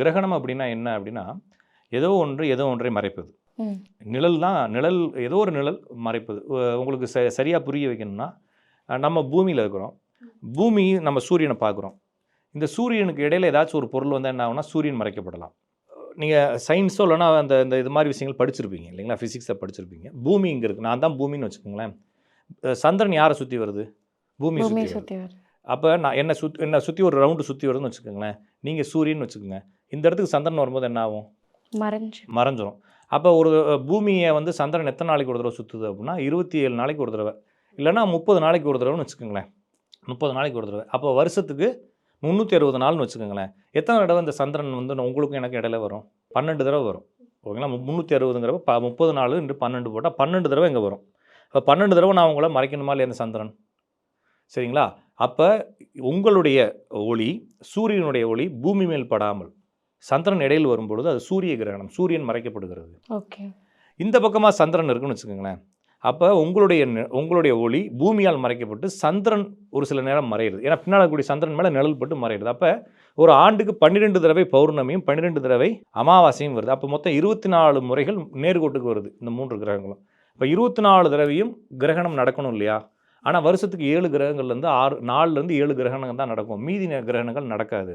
கிரகணம் அப்படின்னா என்ன அப்படின்னா, ஏதோ ஒன்றை மறைப்பது. ம். நிழல் ஏதோ ஒரு நிழல் மறைப்பது. உங்களுக்கு சரியா புரிய வைக்கணும்னா, நம்ம பூமியில இருக்கிறோம். பூமி நம்ம சூரியன பார்க்குறோம். இந்த சூரியனுக்கு இடையில ஏதாச்சும் ஒரு பொருள் வந்தா என்ன ஆகும்னா, சூரியன் மறைக்கப்படலாம். நீங்க சயின்ஸோ இல்லைனா அந்த இந்த இது மாதிரி விஷயங்கள் படிச்சிருப்பீங்க இல்லைங்களா? ஃபிசிக்ஸை படிச்சிருப்பீங்க. பூமி இங்கே இருக்குது. நான் தான் பூமின்னு வச்சுக்கோங்களேன். சந்திரன் யாரை சுற்றி வருது? பூமியை பூமியை சுற்றி வருது. சுத்தி வருது. அப்போ நான் என்னை சுற்றி ஒரு ரவுண்டு சுற்றி வருதுன்னு வச்சுக்கோங்களேன். நீங்கள் சூரியன் வச்சுக்கோங்க. இந்த இடத்துக்கு சந்திரன் வரும்போது என்ன ஆகும்? மறைஞ்சிரும். அப்போ ஒரு பூமியை வந்து சந்திரன் எத்தனை நாளைக்கு ஒரு தடவை சுற்றுது அப்படின்னா 27 நாளைக்கு ஒரு தடவை, இல்லைன்னா 30 நாளைக்கு ஒரு தடவைன்னு வச்சுக்கோங்களேன். 30 நாளைக்கு ஒரு தடவை. அப்போ வருஷத்துக்கு 360 நாள்னு வச்சுக்கோங்களேன். எத்தனை தடவை இந்த சந்திரன் வந்து உங்களுக்கும் எனக்கு இடையில வரும்? 12 தடவை வரும். ஓகேங்களா? 360ங்கிறப்ப 30 நாள் இன்று 12 போட்டால் 12 தடவை இங்கே வரும். இப்போ 12 தடவை நான் உங்களை மறைக்கணுமா இல்லையா இந்த சந்திரன்? சரிங்களா? அப்போ உங்களுடைய ஒளி, சூரியனுடைய ஒளி பூமி மேல் படாமல் சந்திரன் இடையில் வரும்பொழுது அது சூரிய கிரகணம். சூரியன் மறைக்கப்படுகிறது. ஓகே. இந்த பக்கமாக சந்திரன் இருக்குன்னு வச்சுக்கோங்களேன். அப்போ உங்களுடைய ஒளி பூமியால் மறைக்கப்பட்டு சந்திரன் ஒரு சில நேரம் மறையிறது. ஏன்னா பின்னால் கூடிய சந்திரன் மேலே நிழல் பட்டு மறையிறது. அப்போ ஒரு ஆண்டுக்கு 12 தடவை பௌர்ணமியும் 12 தடவை அமாவாசையும் வருது. அப்போ மொத்தம் 24 முறைகள் நேர்கோட்டுக்கு வருது இந்த 3 கிரகங்களும். இப்போ 24 தடவையும் கிரகணம் நடக்கணும் இல்லையா? ஆனால் வருஷத்துக்கு 7 கிரகங்கள்லேருந்து 4லேருந்து 7 கிரகணங்கள் தான் நடக்கும். மீதி கிரகணங்கள் நடக்காது.